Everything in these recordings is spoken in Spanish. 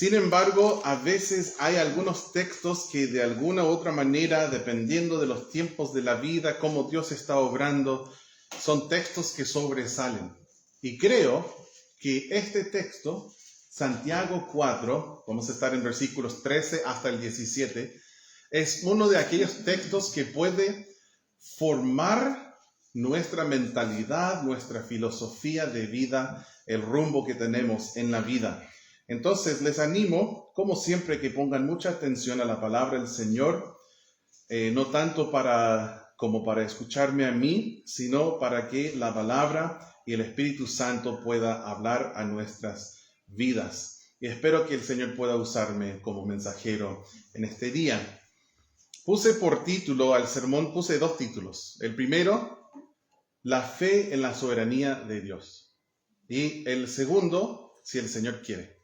Sin embargo, a veces hay algunos textos que de alguna u otra manera, dependiendo de los tiempos de la vida, cómo Dios está obrando, son textos que sobresalen. Y creo que este texto, Santiago 4, vamos a estar en versículos 13 hasta el 17, es uno de aquellos textos que puede formar nuestra mentalidad, nuestra filosofía de vida, el rumbo que tenemos en la vida. Entonces, les animo, como siempre, que pongan mucha atención a la palabra del Señor, no tanto como para escucharme a mí, sino para que la palabra y el Espíritu Santo pueda hablar a nuestras vidas. Y espero que el Señor pueda usarme como mensajero en este día. Puse por título al sermón, puse 2 títulos. El primero, la fe en la soberanía de Dios. Y el segundo, si el Señor quiere.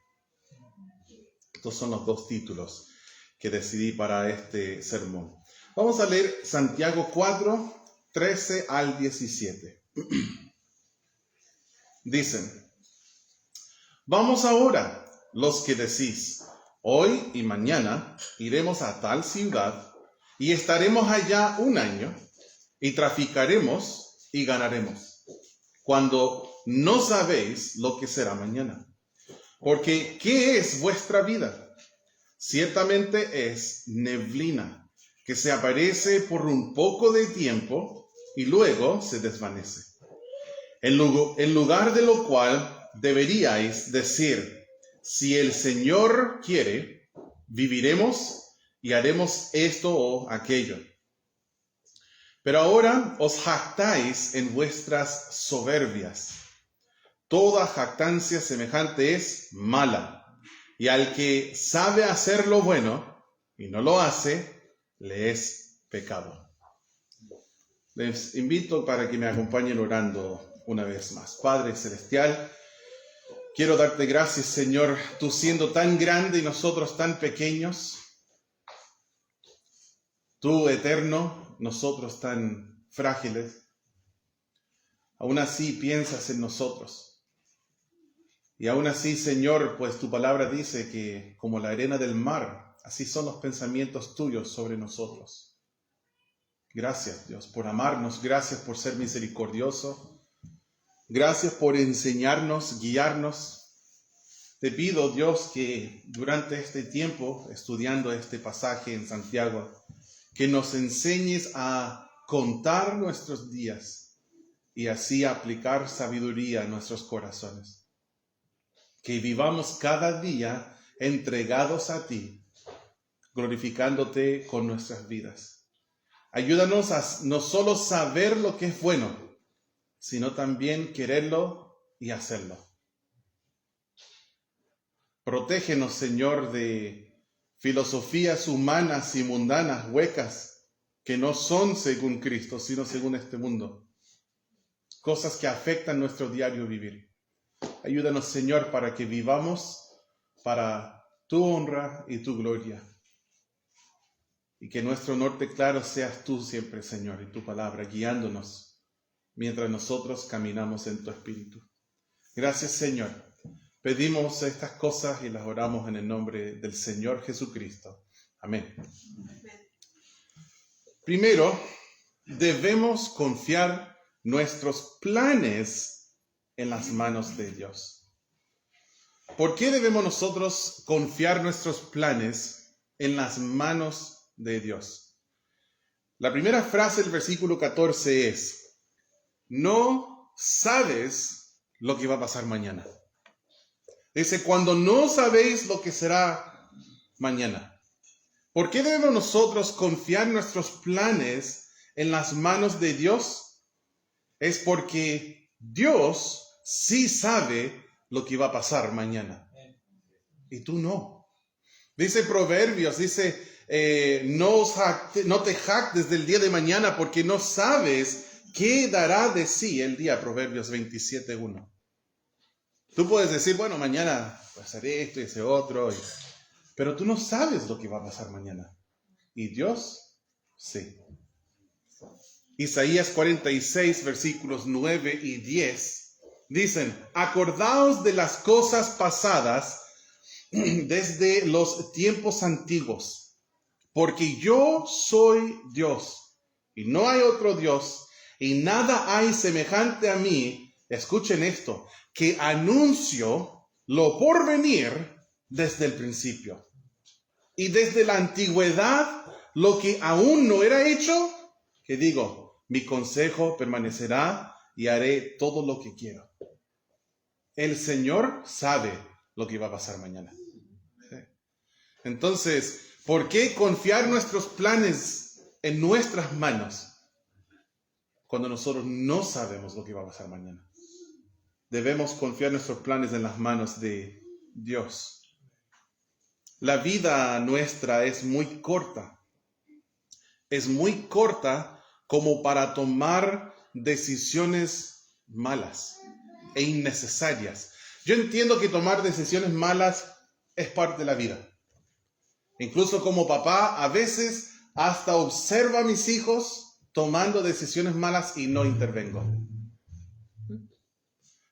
Estos son los 2 títulos que decidí para este sermón. Vamos a leer Santiago 4, 13 al 17. Dicen: vamos ahora, los que decís, hoy y mañana iremos a tal ciudad y estaremos allá 1 año y traficaremos y ganaremos, cuando no sabéis lo que será mañana. Porque, ¿qué es vuestra vida? Ciertamente es neblina, que se aparece por un poco de tiempo y luego se desvanece. En lugar de lo cual deberíais decir: si el Señor quiere, viviremos y haremos esto o aquello. Pero ahora os jactáis en vuestras soberbias. Toda jactancia semejante es mala, y al que sabe hacer lo bueno y no lo hace, le es pecado. Les invito para que me acompañen orando una vez más. Padre Celestial, quiero darte gracias, Señor, tú siendo tan grande y nosotros tan pequeños, tú eterno, nosotros tan frágiles, aún así piensas en nosotros. Y aún así, Señor, pues tu palabra dice que como la arena del mar, así son los pensamientos tuyos sobre nosotros. Gracias, Dios, por amarnos. Gracias por ser misericordioso. Gracias por enseñarnos, guiarnos. Te pido, Dios, que durante este tiempo, estudiando este pasaje en Santiago, que nos enseñes a contar nuestros días y así aplicar sabiduría a nuestros corazones. Que vivamos cada día entregados a ti, glorificándote con nuestras vidas. Ayúdanos a no solo saber lo que es bueno, sino también quererlo y hacerlo. Protégenos, Señor, de filosofías humanas y mundanas, huecas, que no son según Cristo, sino según este mundo. Cosas que afectan nuestro diario vivir. Ayúdanos, Señor, para que vivamos para tu honra y tu gloria. Y que nuestro norte claro seas tú siempre, Señor, y tu palabra, guiándonos mientras nosotros caminamos en tu espíritu. Gracias, Señor. Pedimos estas cosas y las oramos en el nombre del Señor Jesucristo. Amén. Primero, debemos confiar nuestros planes en las manos de Dios. ¿Por qué debemos nosotros confiar nuestros planes en las manos de Dios? La primera frase del versículo 14 es: no sabes lo que va a pasar mañana. Dice, cuando no sabéis lo que será mañana. ¿Por qué debemos nosotros confiar nuestros planes en las manos de Dios? Es porque Dios sí sabe lo que va a pasar mañana. Y tú no. Dice Proverbios, dice, no te jactes del día de mañana porque no sabes qué dará de sí el día. Proverbios 27:1. Tú puedes decir, bueno, mañana pues haré esto y ese otro, pero tú no sabes lo que va a pasar mañana. Y Dios sí. Isaías 46, versículos 9 y 10. Dicen, acordaos de las cosas pasadas desde los tiempos antiguos, porque yo soy Dios y no hay otro Dios y nada hay semejante a mí. Escuchen esto, que anuncio lo por venir desde el principio. Y desde la antigüedad, lo que aún no era hecho, que digo, mi consejo permanecerá y haré todo lo que quiero. El Señor sabe lo que va a pasar mañana. ¿Sí? Entonces, ¿por qué confiar nuestros planes en nuestras manos cuando nosotros no sabemos lo que va a pasar mañana? Debemos confiar nuestros planes en las manos de Dios. La vida nuestra es muy corta. Es muy corta como para tomar decisiones malas e innecesarias. Yo entiendo que tomar decisiones malas es parte de la vida. Incluso como papá, a veces hasta observo a mis hijos tomando decisiones malas y no intervengo.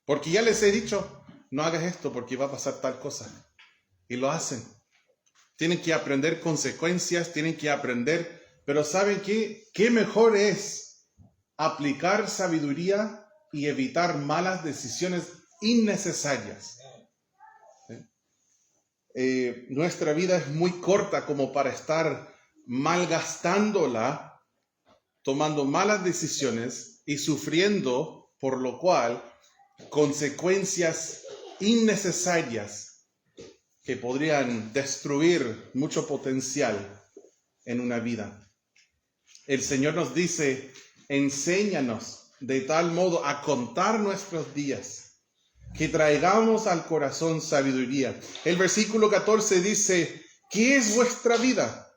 Porque ya les he dicho, no hagas esto porque va a pasar tal cosa. Y lo hacen. Tienen que aprender consecuencias, tienen que aprender, pero ¿saben qué? ¿Qué mejor es aplicar sabiduría y evitar malas decisiones innecesarias? Nuestra vida es muy corta como para estar malgastándola, tomando malas decisiones y sufriendo, por lo cual, consecuencias innecesarias que podrían destruir mucho potencial en una vida. El Señor nos dice, enséñanos de tal modo a contar nuestros días, que traigamos al corazón sabiduría. El versículo 14 dice, ¿qué es vuestra vida?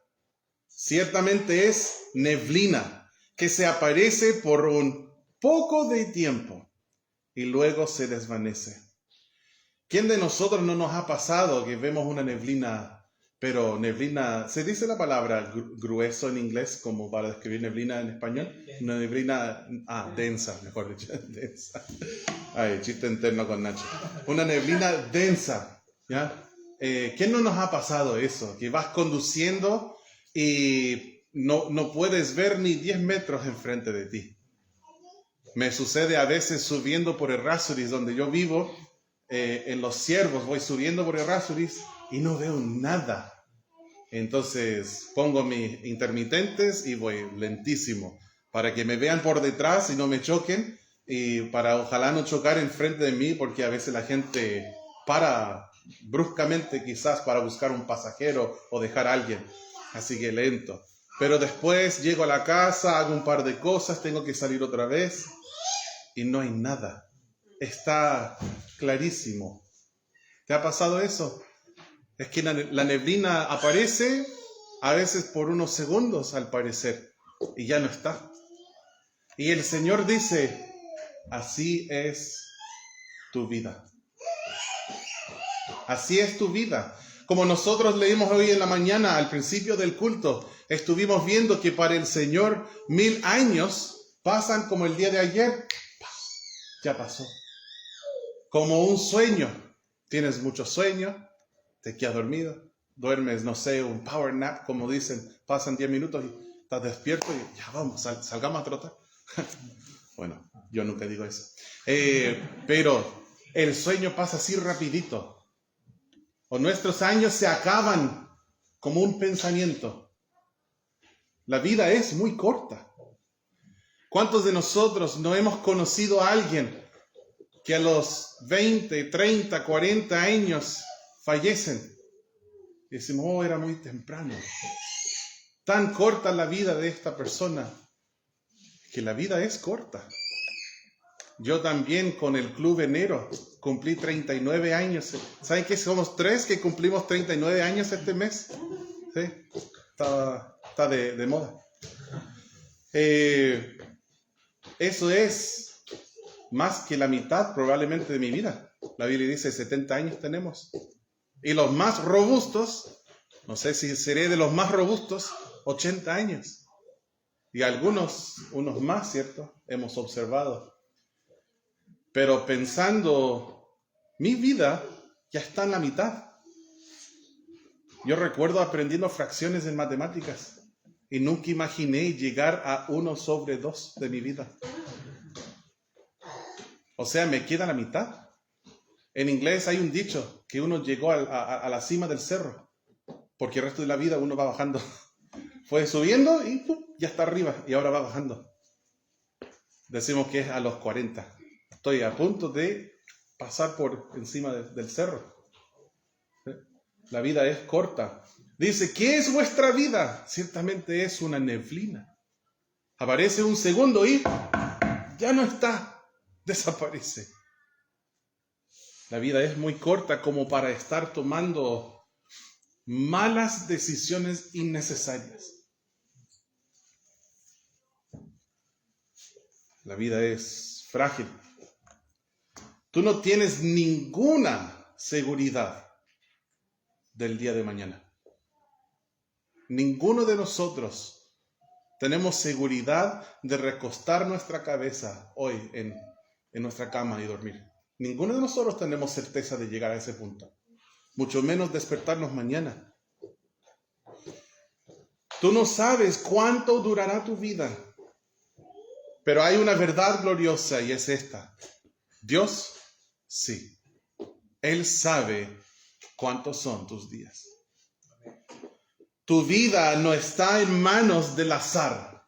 Ciertamente es neblina, que se aparece por un poco de tiempo y luego se desvanece. ¿Quién de nosotros no nos ha pasado que vemos una neblina, pero neblina, se dice la palabra grueso en inglés como para describir neblina en español? Una neblina, densa, mejor dicho, densa. Ay, chiste interno con Nacho. Una neblina densa, ¿ya? ¿Quién no nos ha pasado eso? Que vas conduciendo y no puedes ver ni 10 metros enfrente de ti. Me sucede a veces subiendo por Errázuriz, donde yo vivo, en Los Ciervos, voy subiendo por Errázuriz y no veo nada. Entonces pongo mis intermitentes y voy lentísimo para que me vean por detrás y no me choquen, y para ojalá no chocar enfrente de mí, porque a veces la gente para bruscamente quizás para buscar un pasajero o dejar a alguien. Así que lento. Pero después llego a la casa, hago un par de cosas, tengo que salir otra vez y no hay nada. Está clarísimo. ¿Te ha pasado eso? Es que la neblina aparece a veces por unos segundos al parecer y ya no está. Y el Señor dice, así es tu vida. Así es tu vida. Como nosotros leímos hoy en la mañana al principio del culto, estuvimos viendo que para el Señor 1000 años pasan como el día de ayer. Ya pasó. Como un sueño. Tienes mucho sueño, te quedas dormido, duermes, no sé, un power nap, como dicen, pasan 10 minutos y estás despierto y ya vamos, salgamos a trotar. Bueno, yo nunca digo eso. Pero el sueño pasa así rapidito. O nuestros años se acaban como un pensamiento. La vida es muy corta. ¿Cuántos de nosotros no hemos conocido a alguien que a los 20, 30, 40 años fallecen? Y decimos, era muy temprano. Tan corta la vida de esta persona, que la vida es corta. Yo también con el Club Enero cumplí 39 años. ¿Saben qué? Somos 3 que cumplimos 39 años este mes. ¿Sí? Está de moda. Eso es más que la mitad probablemente de mi vida. La Biblia dice 70 años tenemos. Y los más robustos, no sé si seré de los más robustos, 80 años. Y unos más, ¿cierto? Hemos observado. Pero pensando, mi vida ya está en la mitad. Yo recuerdo aprendiendo fracciones en matemáticas y nunca imaginé llegar a 1/2 de mi vida. O sea, me queda la mitad. En inglés hay un dicho que uno llegó a la cima del cerro, porque el resto de la vida uno va bajando. Fue subiendo y ¡pum!, ya está arriba y ahora va bajando. Decimos que es a los 40. Estoy a punto de pasar por encima del cerro. La vida es corta. Dice, ¿qué es vuestra vida? Ciertamente es una neblina. Aparece un segundo y ya no está. Desaparece. La vida es muy corta como para estar tomando malas decisiones innecesarias. La vida es frágil. Tú no tienes ninguna seguridad del día de mañana. Ninguno de nosotros tenemos seguridad de recostar nuestra cabeza hoy en nuestra cama y dormir. Ninguno de nosotros tenemos certeza de llegar a ese punto. Mucho menos despertarnos mañana. Tú no sabes cuánto durará tu vida. Pero hay una verdad gloriosa y es esta. Dios, sí. Él sabe cuántos son tus días. Tu vida no está en manos del azar,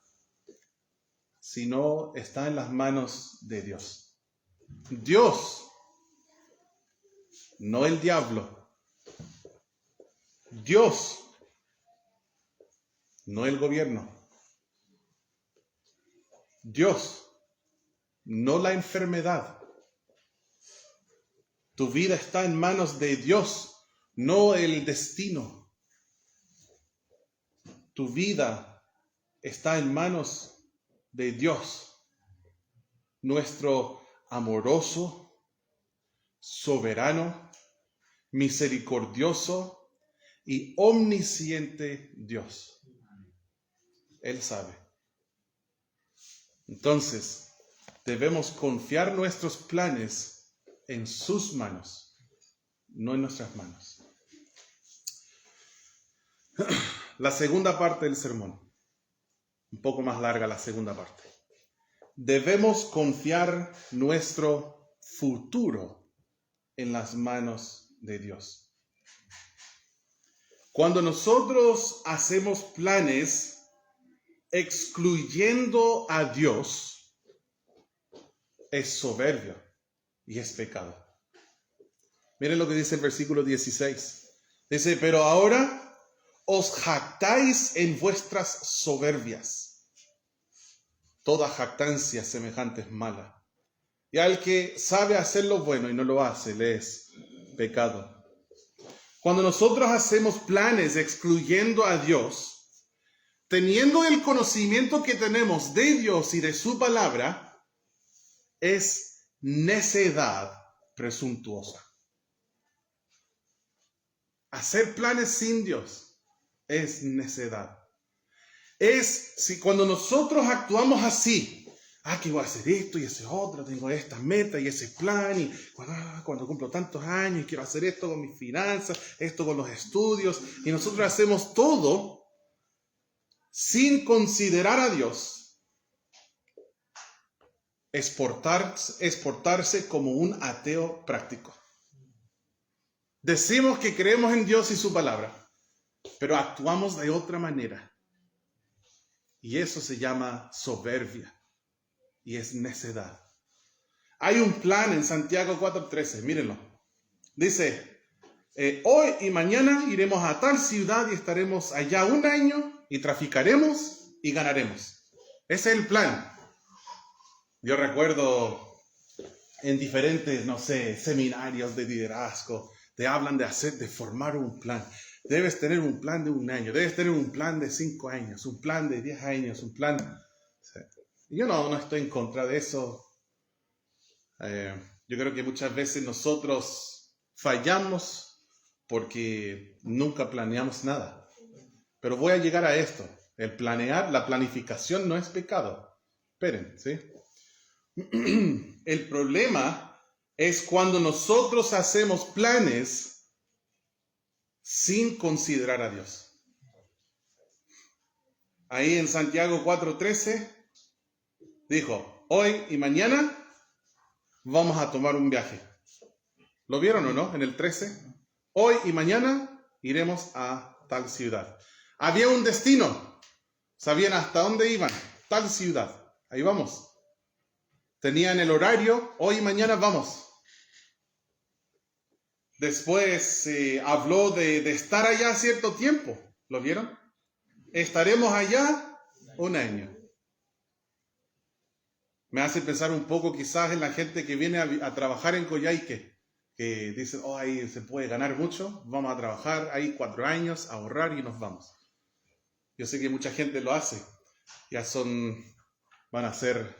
sino está en las manos de Dios. Dios, no el diablo. Dios, no el gobierno. Dios, no la enfermedad. Tu vida está en manos de Dios, no el destino. Tu vida está en manos de Dios, nuestro amoroso, soberano, misericordioso y omnisciente Dios. Él sabe. Entonces, debemos confiar nuestros planes en sus manos, no en nuestras manos. La segunda parte del sermón, un poco más larga la segunda parte. Debemos confiar nuestro futuro en las manos de Dios. Cuando nosotros hacemos planes excluyendo a Dios, es soberbio y es pecado. Miren lo que dice el versículo 16. Dice, pero ahora os jactáis en vuestras soberbias. Toda jactancia semejante es mala. Y al que sabe hacer lo bueno y no lo hace, le es pecado. Cuando nosotros hacemos planes excluyendo a Dios, teniendo el conocimiento que tenemos de Dios y de su palabra, es necedad presuntuosa. Hacer planes sin Dios es necedad. Si cuando nosotros actuamos así, que voy a hacer esto y ese otro, tengo esta meta y ese plan, y cuando cumplo tantos años y quiero hacer esto con mis finanzas, esto con los estudios, y nosotros hacemos todo sin considerar a Dios, es portarse como un ateo práctico. Decimos que creemos en Dios y su palabra, pero actuamos de otra manera. Y eso se llama soberbia y es necedad. Hay un plan en Santiago 4:13, mírenlo. Dice, hoy y mañana iremos a tal ciudad y estaremos allá 1 año y traficaremos y ganaremos. Ese es el plan. Yo recuerdo en diferentes, seminarios de liderazgo, te hablan de formar un plan. Debes tener un plan de 1 año, debes tener un plan de 5 años, un plan de 10 años, un plan... Yo no estoy en contra de eso. Yo creo que muchas veces nosotros fallamos porque nunca planeamos nada. Pero voy a llegar a esto. La planificación no es pecado. Esperen, ¿sí? El problema es cuando nosotros hacemos planes sin considerar a Dios. Ahí en Santiago 4:13 dijo, hoy y mañana vamos a tomar un viaje. ¿Lo vieron o no? En el 13. Hoy y mañana iremos a tal ciudad. Había un destino. Sabían hasta dónde iban. Tal ciudad. Ahí vamos. Tenían el horario. Hoy y mañana vamos. Después habló de estar allá cierto tiempo. ¿Lo vieron? Estaremos allá un año. Me hace pensar un poco quizás en la gente que viene a trabajar en Coyhaique, que dicen, oh, ahí se puede ganar mucho, vamos a trabajar ahí 4 años, ahorrar y nos vamos. Yo sé que mucha gente lo hace. Van a ser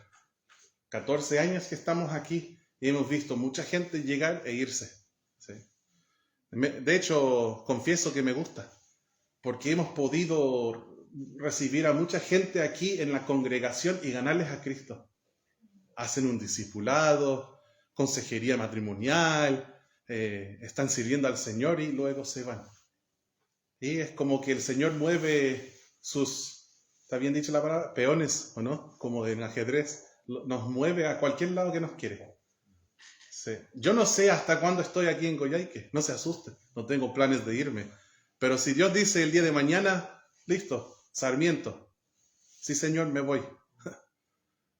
14 años que estamos aquí y hemos visto mucha gente llegar e irse. ¿Sí? De hecho, confieso que me gusta, porque hemos podido recibir a mucha gente aquí en la congregación y ganarles a Cristo. Hacen un discipulado, consejería matrimonial, están sirviendo al Señor y luego se van. Y es como que el Señor mueve ¿está bien dicho la palabra? Peones, ¿o no? Como en ajedrez, nos mueve a cualquier lado que nos quiere. Sí. Yo no sé hasta cuándo estoy aquí en Coyhaique, no se asusten, no tengo planes de irme. Pero si Dios dice el día de mañana, listo, Sarmiento, sí Señor, me voy.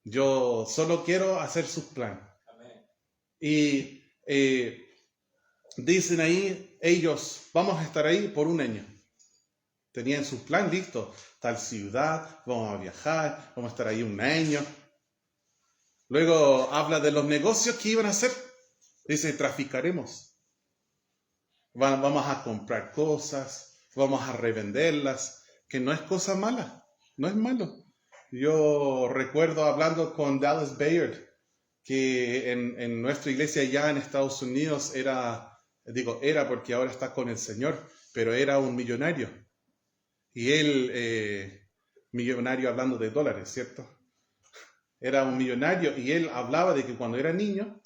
Yo solo quiero hacer sus planes. Amén. Y dicen ahí, ellos, vamos a estar ahí por un año. Tenían su plan listo, tal ciudad, vamos a viajar, vamos a estar ahí un año. Luego habla de los negocios que iban a hacer. Dice, traficaremos. Vamos a comprar cosas, vamos a revenderlas, que no es cosa mala, no es malo. Yo recuerdo hablando con Dallas Bayard, que en nuestra iglesia ya en Estados Unidos era porque ahora está con el Señor, pero era un millonario. Y él, millonario hablando de dólares, ¿cierto? Era un millonario y él hablaba de que cuando era niño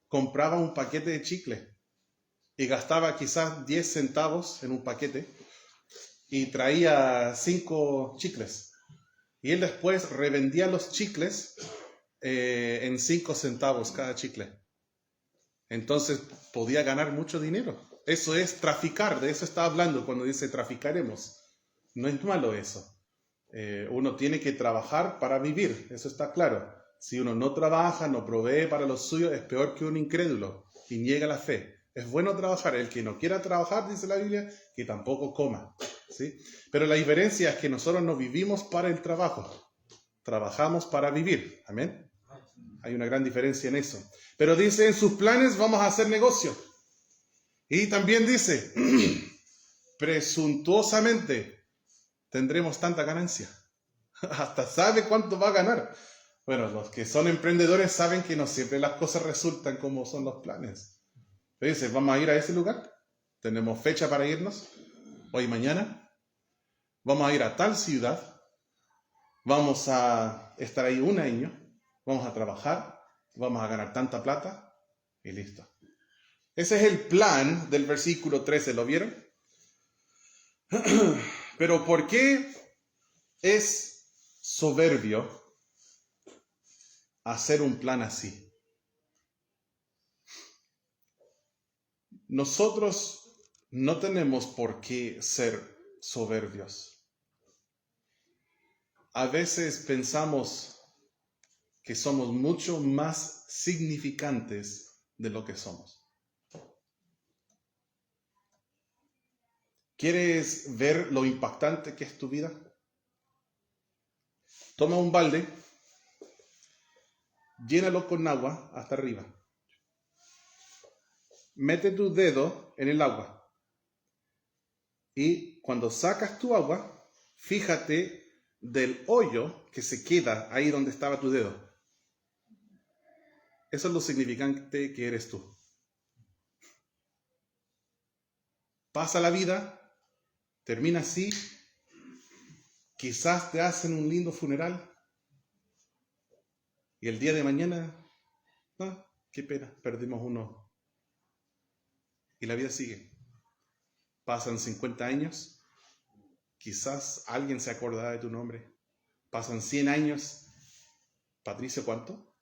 compraba un paquete de chicle y gastaba quizás 10 centavos en un paquete y traía 5 chicles. Y él después revendía los chicles en 5 centavos cada chicle. Entonces podía ganar mucho dinero. Eso es traficar, de eso está hablando cuando dice traficaremos. No es malo eso. Uno tiene que trabajar para vivir, eso está claro. Si uno no trabaja, no provee para los suyos, es peor que un incrédulo y niega la fe. Es bueno trabajar. El que no quiera trabajar, dice la Biblia, que tampoco coma. ¿Sí? Pero la diferencia es que nosotros no vivimos para el trabajo. Trabajamos para vivir. Amén. Hay una gran diferencia en eso. Pero dice, en sus planes vamos a hacer negocio. Y también dice, presuntuosamente tendremos tanta ganancia. Hasta sabe cuánto va a ganar. Bueno, los que son emprendedores saben que no siempre las cosas resultan como son los planes. Dice, vamos a ir a ese lugar. Tenemos fecha para irnos. Hoy y mañana. Vamos a ir a tal ciudad. Vamos a estar ahí un año. Vamos a trabajar. Vamos a ganar tanta plata. Y listo. Ese es el plan del versículo 13. ¿Lo vieron? Pero ¿por qué es soberbio hacer un plan así? Nosotros no tenemos por qué ser soberbios. A veces pensamos que somos mucho más significantes de lo que somos. ¿Quieres ver lo impactante que es tu vida? Toma un balde, llénalo con agua hasta arriba. Mete tu dedo en el agua. Y cuando sacas tu agua, fíjate del hoyo que se queda ahí donde estaba tu dedo. Eso es lo significante que eres tú. Pasa la vida, termina así, quizás te hacen un lindo funeral y el día de mañana, qué pena, perdimos uno. Y la vida sigue. Pasan 50 años, quizás alguien se acordará de tu nombre. Pasan 100 años, Patricio, ¿cuánto?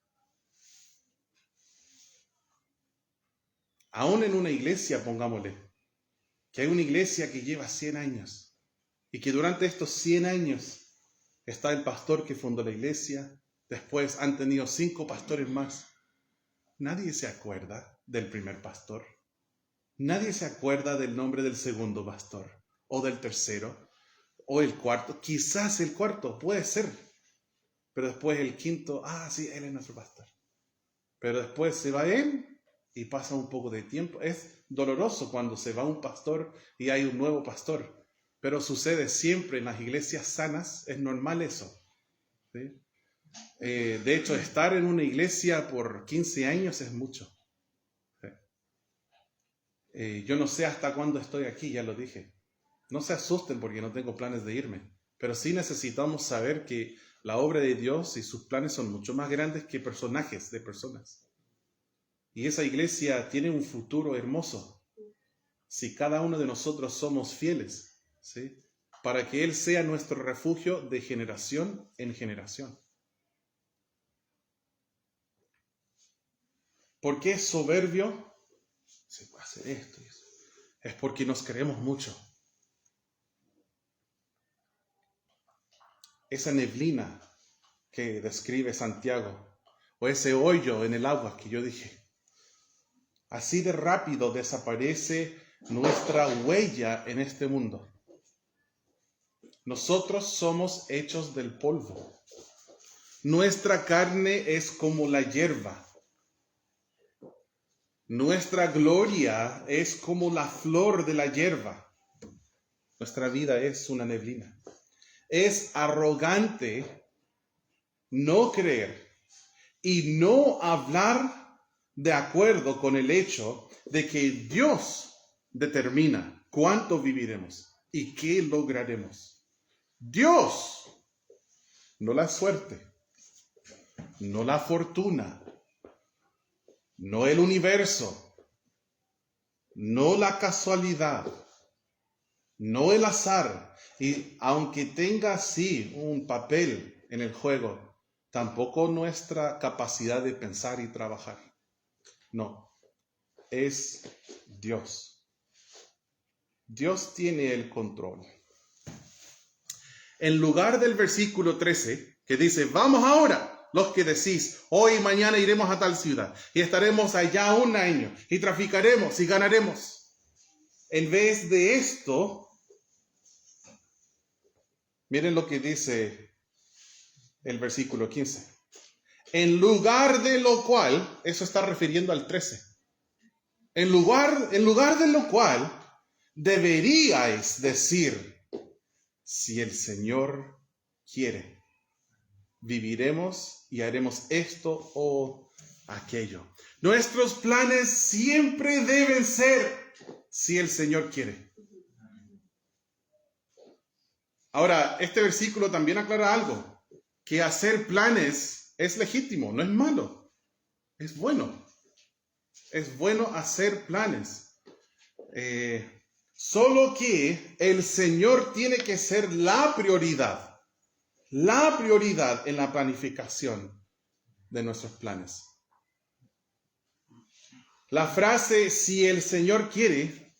Aún en una iglesia, pongámosle, que hay una iglesia que lleva 100 años y que durante estos 100 años está el pastor que fundó la iglesia, después han tenido 5 pastores más. Nadie se acuerda del primer pastor. Nadie se acuerda del nombre del segundo pastor, o del tercero, o el cuarto. Quizás el cuarto, puede ser. Pero después el quinto, sí, él es nuestro pastor. Pero después se va él y pasa un poco de tiempo. Es doloroso cuando se va un pastor y hay un nuevo pastor. Pero sucede siempre en las iglesias sanas, es normal eso, ¿sí? De hecho, estar en una iglesia por 15 años es mucho. Yo no sé hasta cuándo estoy aquí, ya lo dije. No se asusten porque no tengo planes de irme, pero sí necesitamos saber que la obra de Dios y sus planes son mucho más grandes que personajes de personas. Y esa iglesia tiene un futuro hermoso si cada uno de nosotros somos fieles, ¿sí? Para que Él sea nuestro refugio de generación en generación. ¿Por qué es soberbio? Se puede hacer esto y eso. Es porque nos creemos mucho. Esa neblina que describe Santiago, o ese hoyo en el agua que yo dije, así de rápido desaparece nuestra huella en este mundo. Nosotros somos hechos del polvo. Nuestra carne es como la hierba. Nuestra gloria es como la flor de la hierba. Nuestra vida es una neblina. Es arrogante no creer y no hablar de acuerdo con el hecho de que Dios determina cuánto viviremos y qué lograremos. Dios, no la suerte, no la fortuna, no el universo, no la casualidad, no el azar. Y aunque tenga sí un papel en el juego, tampoco nuestra capacidad de pensar y trabajar. No, es Dios. Dios tiene el control. En lugar del versículo 13, que dice, vamos ahora, los que decís, hoy y mañana iremos a tal ciudad y estaremos allá un año y traficaremos y ganaremos. En vez de esto, miren lo que dice el versículo 15. En lugar de lo cual, eso está refiriendo al 13. En lugar de lo cual, deberíais decir, si el Señor quiere, viviremos y haremos esto o aquello. Nuestros planes siempre deben ser, si el Señor quiere. Ahora, este versículo también aclara algo, que hacer planes es legítimo, no es malo, es bueno. Es bueno hacer planes. Solo que el Señor tiene que ser la prioridad en la planificación de nuestros planes. La frase, si el Señor quiere,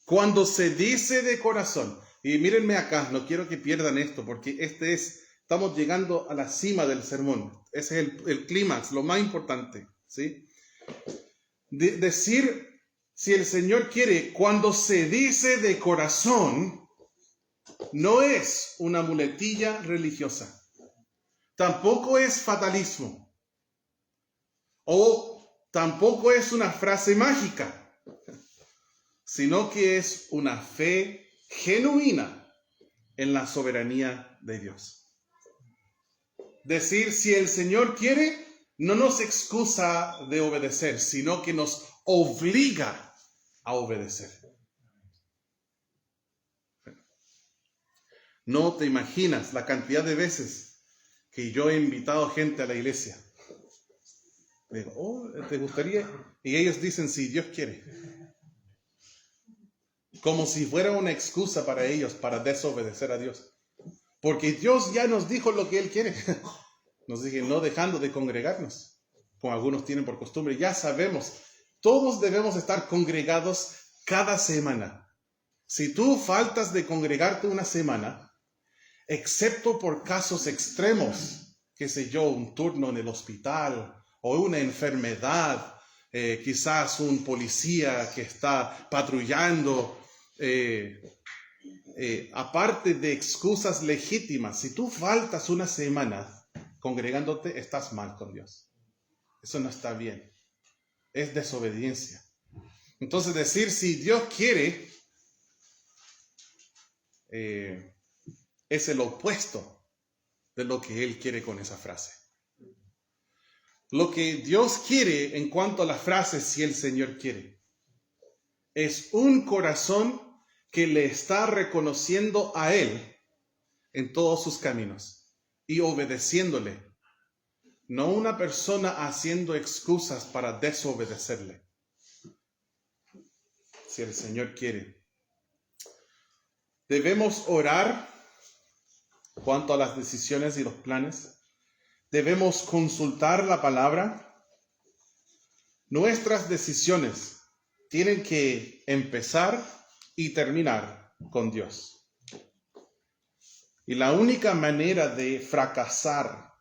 cuando se dice de corazón, y mírenme acá, no quiero que pierdan esto, porque estamos llegando a la cima del sermón. Ese es el clímax, lo más importante, ¿sí? Decir, si el Señor quiere, cuando se dice de corazón, no es una muletilla religiosa. Tampoco es fatalismo. O tampoco es una frase mágica. Sino que es una fe genuina en la soberanía de Dios. Decir, si el Señor quiere, no nos excusa de obedecer, sino que nos obliga a obedecer. No te imaginas la cantidad de veces que yo he invitado gente a la iglesia. Digo, ¿te gustaría? Y ellos dicen, si Dios quiere. como si fuera una excusa para ellos para desobedecer a Dios. Porque Dios ya nos dijo lo que Él quiere. Nos dice, no dejando de congregarnos, como algunos tienen por costumbre. Ya sabemos, todos debemos estar congregados cada semana. Si tú faltas de congregarte una semana, excepto por casos extremos, qué sé yo, un turno en el hospital o una enfermedad, quizás un policía que está patrullando, aparte de excusas legítimas, si tú faltas una semana congregándote, estás mal con Dios. Eso no está bien. Es desobediencia. Entonces decir si Dios quiere es el opuesto de lo que Él quiere con esa frase. Lo que Dios quiere en cuanto a la frase si el Señor quiere es un corazón que le está reconociendo a Él en todos sus caminos y obedeciéndole. No una persona haciendo excusas para desobedecerle. Si el Señor quiere. Debemos orar cuanto a las decisiones y los planes. Debemos consultar la palabra. Nuestras decisiones tienen que empezar y terminar con Dios. Y la única manera de fracasar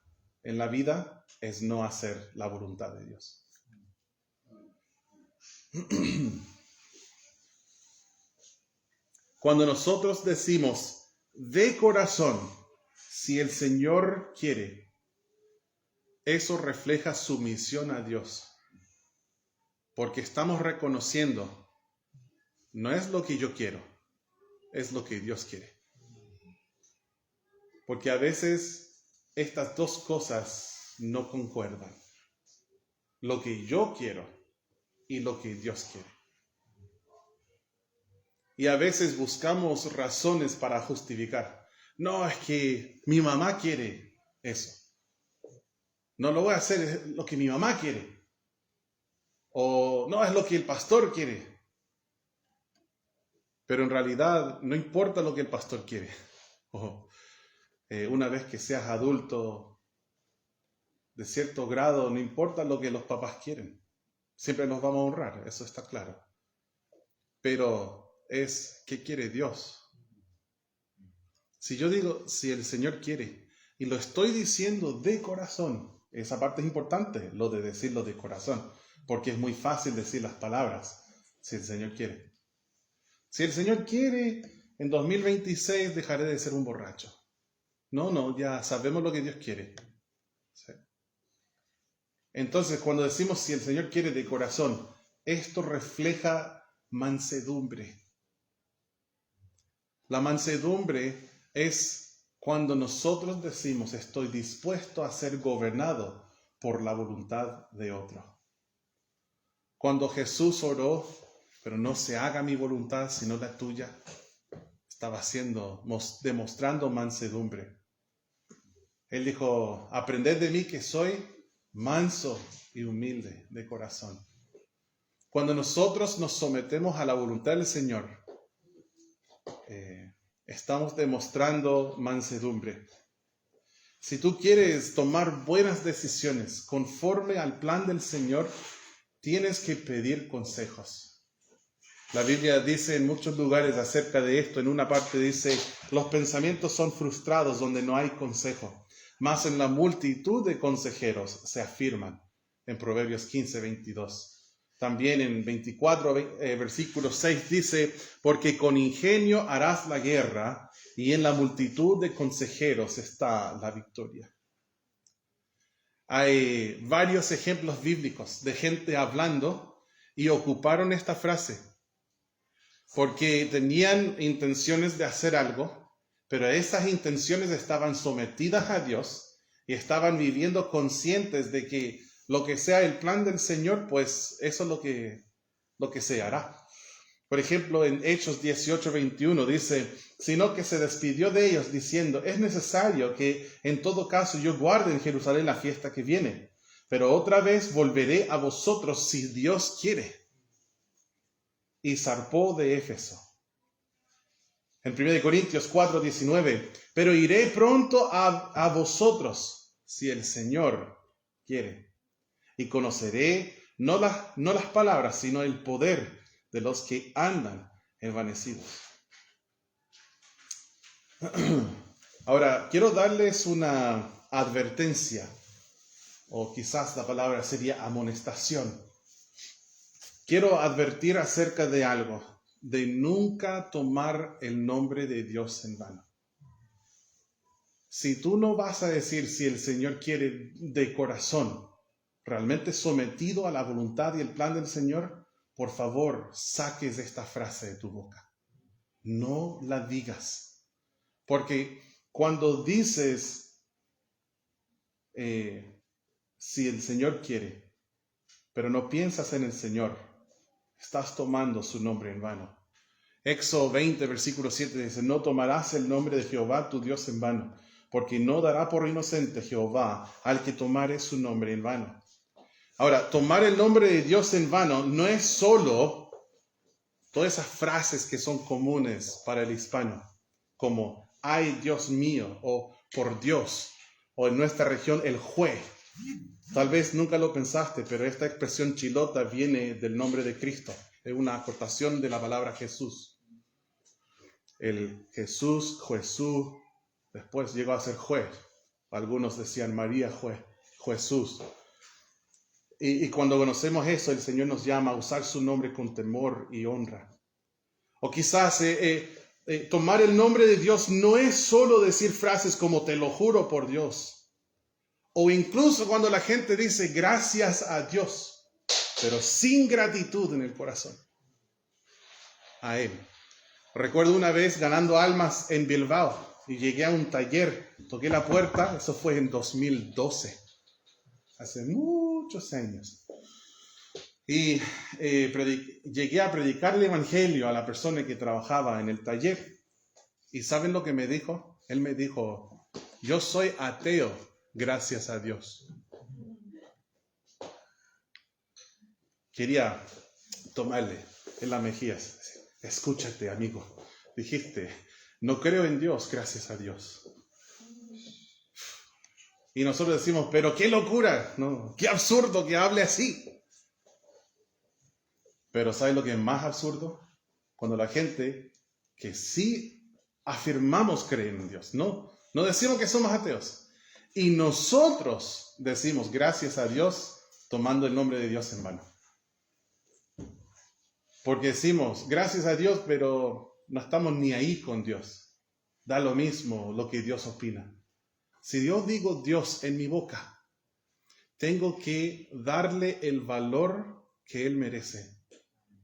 en la vida es no hacer la voluntad de Dios. Cuando nosotros decimos de corazón, si el Señor quiere, eso refleja sumisión a Dios. Porque estamos reconociendo, no es lo que yo quiero, es lo que Dios quiere. Porque a veces estas dos cosas no concuerdan. Lo que yo quiero y lo que Dios quiere. Y a veces buscamos razones para justificar. No, es que mi mamá quiere eso. No lo voy a hacer, es lo que mi mamá quiere. O no, es lo que el pastor quiere. Pero en realidad no importa lo que el pastor quiere. Una vez que seas adulto de cierto grado, no importa lo que los papás quieren. Siempre los vamos a honrar, eso está claro. Pero es, ¿qué quiere Dios? Si yo digo, si el Señor quiere, y lo estoy diciendo de corazón, esa parte es importante, lo de decirlo de corazón, porque es muy fácil decir las palabras, si el Señor quiere. Si el Señor quiere, en 2026 dejaré de ser un borracho. No, ya sabemos lo que Dios quiere. ¿Sí? Entonces, cuando decimos si el Señor quiere de corazón, esto refleja mansedumbre. La mansedumbre es cuando nosotros decimos estoy dispuesto a ser gobernado por la voluntad de otro. Cuando Jesús oró, pero no se haga mi voluntad sino la tuya, estaba demostrando mansedumbre. Él dijo, aprended de mí que soy manso y humilde de corazón. Cuando nosotros nos sometemos a la voluntad del Señor, estamos demostrando mansedumbre. Si tú quieres tomar buenas decisiones conforme al plan del Señor, tienes que pedir consejos. La Biblia dice en muchos lugares acerca de esto. En una parte dice, los pensamientos son frustrados donde no hay consejo, mas en la multitud de consejeros se afirman. En Proverbios 15:22. También en 24, versículo 6 dice, porque con ingenio harás la guerra y en la multitud de consejeros está la victoria. Hay varios ejemplos bíblicos de gente hablando y ocuparon esta frase porque tenían intenciones de hacer algo, pero esas intenciones estaban sometidas a Dios y estaban viviendo conscientes de que lo que sea el plan del Señor, pues eso es lo que se hará. Por ejemplo, en Hechos 18:21 dice, sino que se despidió de ellos diciendo, es necesario que en todo caso yo guarde en Jerusalén la fiesta que viene, pero otra vez volveré a vosotros si Dios quiere. Y zarpó de Éfeso. En 1 Corintios 4:19, pero iré pronto a vosotros, si el Señor quiere, y conoceré no las palabras, sino el poder de los que andan envanecidos. Ahora, quiero darles una advertencia, o quizás la palabra sería amonestación. Quiero advertir acerca de algo, de nunca tomar el nombre de Dios en vano. Si tú no vas a decir si el Señor quiere de corazón, realmente sometido a la voluntad y el plan del Señor, por favor, saques esta frase de tu boca. No la digas. Porque cuando dices, si el Señor quiere, pero no piensas en el Señor, estás tomando su nombre en vano. Éxodo 20, versículo 7 dice, no tomarás el nombre de Jehová tu Dios en vano, porque no dará por inocente Jehová al que tomare su nombre en vano. Ahora, tomar el nombre de Dios en vano no es solo todas esas frases que son comunes para el hispano, como, ay Dios mío, o por Dios, o en nuestra región el jue. Tal vez nunca lo pensaste, pero esta expresión chilota viene del nombre de Cristo. Es una acortación de la palabra Jesús. El Jesús, después llegó a ser jue. Algunos decían María Jesús. Y cuando conocemos eso, el Señor nos llama a usar su nombre con temor y honra. O quizás tomar el nombre de Dios no es solo decir frases como te lo juro por Dios. O incluso cuando la gente dice gracias a Dios, pero sin gratitud en el corazón a Él. Recuerdo una vez ganando almas en Bilbao y llegué a un taller, toqué la puerta, eso fue en 2012, hace muchos años. Y llegué a predicar el evangelio a la persona que trabajaba en el taller. ¿Y saben lo que me dijo? Él me dijo, yo soy ateo, gracias a Dios. Quería tomarle en las mejillas. Escúchate, amigo. Dijiste, no creo en Dios, gracias a Dios. Y nosotros decimos, pero qué locura, ¿no? Qué absurdo que hable así. Pero ¿sabes lo que es más absurdo? Cuando la gente que sí afirmamos creer en Dios, no decimos que somos ateos. Y nosotros decimos gracias a Dios tomando el nombre de Dios en vano. Porque decimos gracias a Dios, pero no estamos ni ahí con Dios. Da lo mismo lo que Dios opina. Si yo digo Dios en mi boca, tengo que darle el valor que Él merece.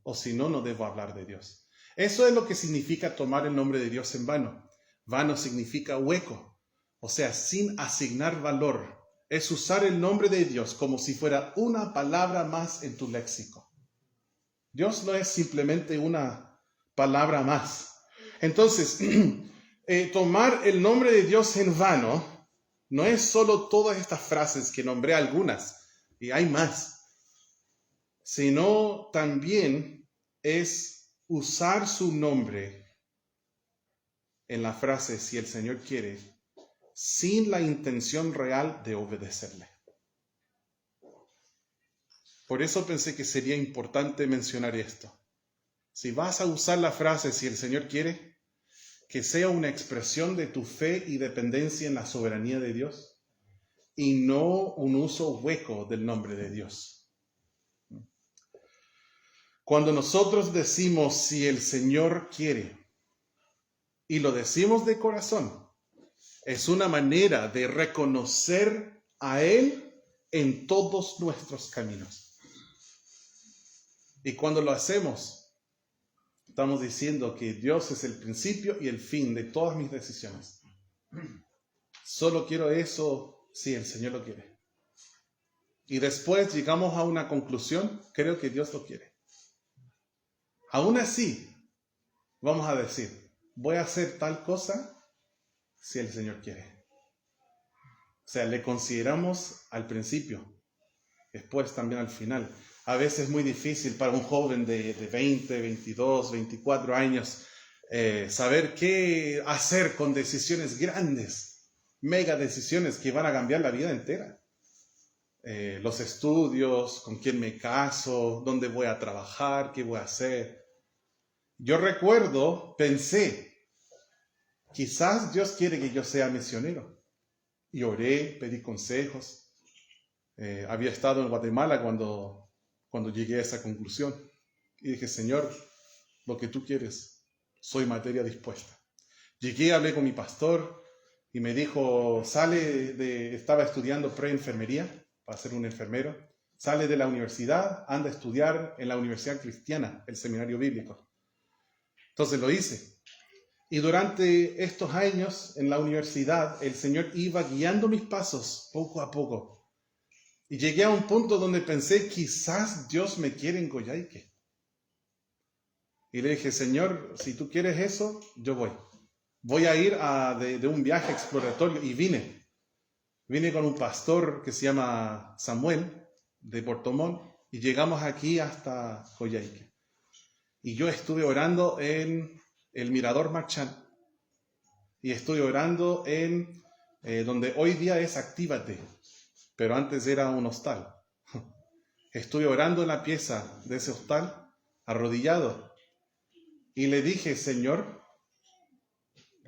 O si no, no debo hablar de Dios. Eso es lo que significa tomar el nombre de Dios en vano. Vano significa hueco, o sea, sin asignar valor. Es usar el nombre de Dios como si fuera una palabra más en tu léxico. Dios no es simplemente una palabra más. Entonces, tomar el nombre de Dios en vano no es solo todas estas frases que nombré algunas, y hay más, sino también es usar su nombre en la frase si el Señor quiere, sin la intención real de obedecerle. Por eso pensé que sería importante mencionar esto. Si vas a usar la frase si el Señor quiere, que sea una expresión de tu fe y dependencia en la soberanía de Dios y no un uso hueco del nombre de Dios. Cuando nosotros decimos si el Señor quiere y lo decimos de corazón, es una manera de reconocer a Él en todos nuestros caminos. Y cuando lo hacemos, estamos diciendo que Dios es el principio y el fin de todas mis decisiones. Solo quiero eso si el Señor lo quiere. Y después llegamos a una conclusión, creo que Dios lo quiere. Aún así, vamos a decir, voy a hacer tal cosa si el Señor quiere. O sea, le consideramos al principio, después también al final. A veces es muy difícil para un joven de 20, 22, 24 años saber qué hacer con decisiones grandes, mega decisiones que van a cambiar la vida entera. Los estudios, con quién me caso, dónde voy a trabajar, qué voy a hacer. Yo recuerdo, pensé, quizás Dios quiere que yo sea misionero. Y oré, pedí consejos. Había estado en Guatemala cuando llegué a esa conclusión. Y dije, Señor, lo que tú quieres, soy materia dispuesta. Llegué, hablé con mi pastor y me dijo, estaba estudiando preenfermería para ser un enfermero, sale de la universidad, anda a estudiar en la Universidad Cristiana, el seminario bíblico. Entonces lo hice. Y durante estos años en la universidad, el Señor iba guiando mis pasos poco a poco. Y llegué a un punto donde pensé, quizás Dios me quiere en Coyhaique. Y le dije, Señor, si tú quieres eso, yo voy. Voy a ir de un viaje exploratorio. Y vine. Vine con un pastor que se llama Samuel, de Puerto Montt, y llegamos aquí hasta Coyhaique. Y yo estuve orando en el Mirador Marchán. Y estuve orando en donde hoy día es Actívate, pero antes era un hostal. Estuve orando en la pieza de ese hostal, arrodillado. Y le dije, Señor,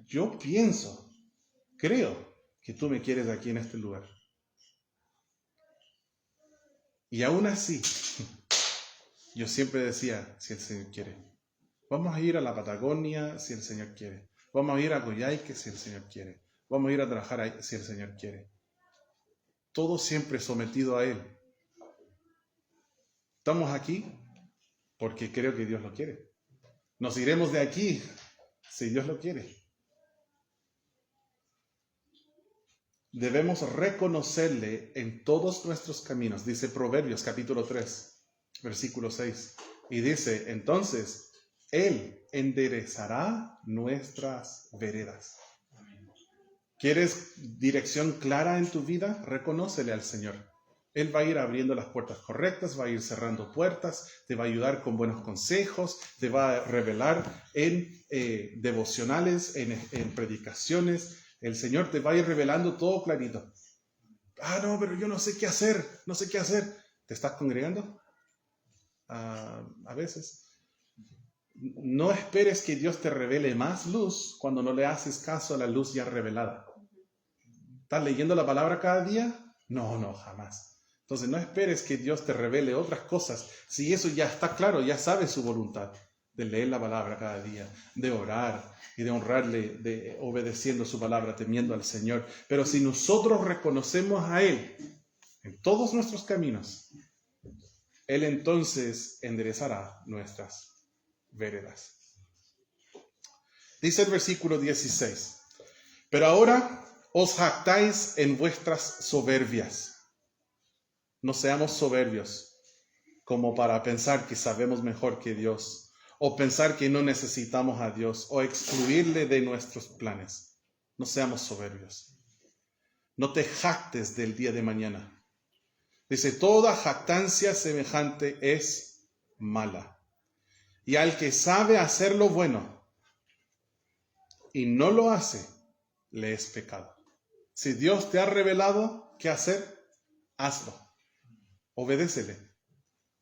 yo creo que tú me quieres aquí en este lugar. Y aún así, yo siempre decía, si el Señor quiere. Vamos a ir a la Patagonia si el Señor quiere. Vamos a ir a Coyhaique si el Señor quiere. Vamos a ir a trabajar ahí si el Señor quiere. Todo siempre sometido a Él. Estamos aquí porque creo que Dios lo quiere. Nos iremos de aquí si Dios lo quiere. Debemos reconocerle en todos nuestros caminos, dice Proverbios capítulo 3, versículo 6. Y dice, entonces, Él enderezará nuestras veredas. ¿Quieres dirección clara en tu vida? Reconócele al Señor. Él va a ir abriendo las puertas correctas, va a ir cerrando puertas, te va a ayudar con buenos consejos, te va a revelar en devocionales, en predicaciones. El Señor te va a ir revelando todo clarito. No, pero yo no sé qué hacer, no sé qué hacer. ¿Te estás congregando? A veces. No esperes que Dios te revele más luz cuando no le haces caso a la luz ya revelada. ¿Estás leyendo la palabra cada día? No, jamás. Entonces no esperes que Dios te revele otras cosas. Si eso ya está claro, ya sabes su voluntad de leer la palabra cada día, de orar y de honrarle, de obedeciendo su palabra, temiendo al Señor. Pero si nosotros reconocemos a Él en todos nuestros caminos, Él entonces enderezará nuestras veredas. Dice el versículo 16, pero ahora os jactáis en vuestras soberbias. No seamos soberbios como para pensar que sabemos mejor que Dios, o pensar que no necesitamos a Dios, o excluirle de nuestros planes. No seamos soberbios. No te jactes del día de mañana. Dice, toda jactancia semejante es mala. Y al que sabe hacer lo bueno y no lo hace, le es pecado. Si Dios te ha revelado qué hacer, hazlo. Obedécele.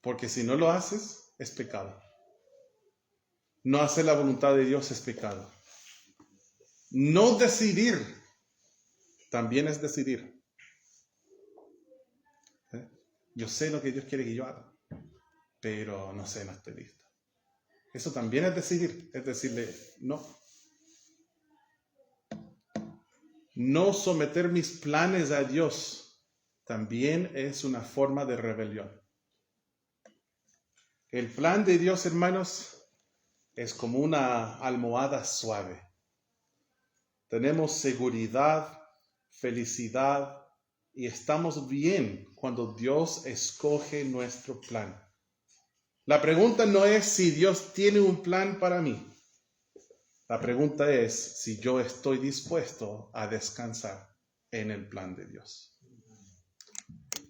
Porque si no lo haces, es pecado. No hacer la voluntad de Dios es pecado. No decidir también es decidir. Yo sé lo que Dios quiere que yo haga, pero no sé, no estoy listo. Eso también es decidir, es decirle no. No someter mis planes a Dios también es una forma de rebelión. El plan de Dios, hermanos, es como una almohada suave. Tenemos seguridad, felicidad y estamos bien cuando Dios escoge nuestro plan. La pregunta no es si Dios tiene un plan para mí. La pregunta es si yo estoy dispuesto a descansar en el plan de Dios.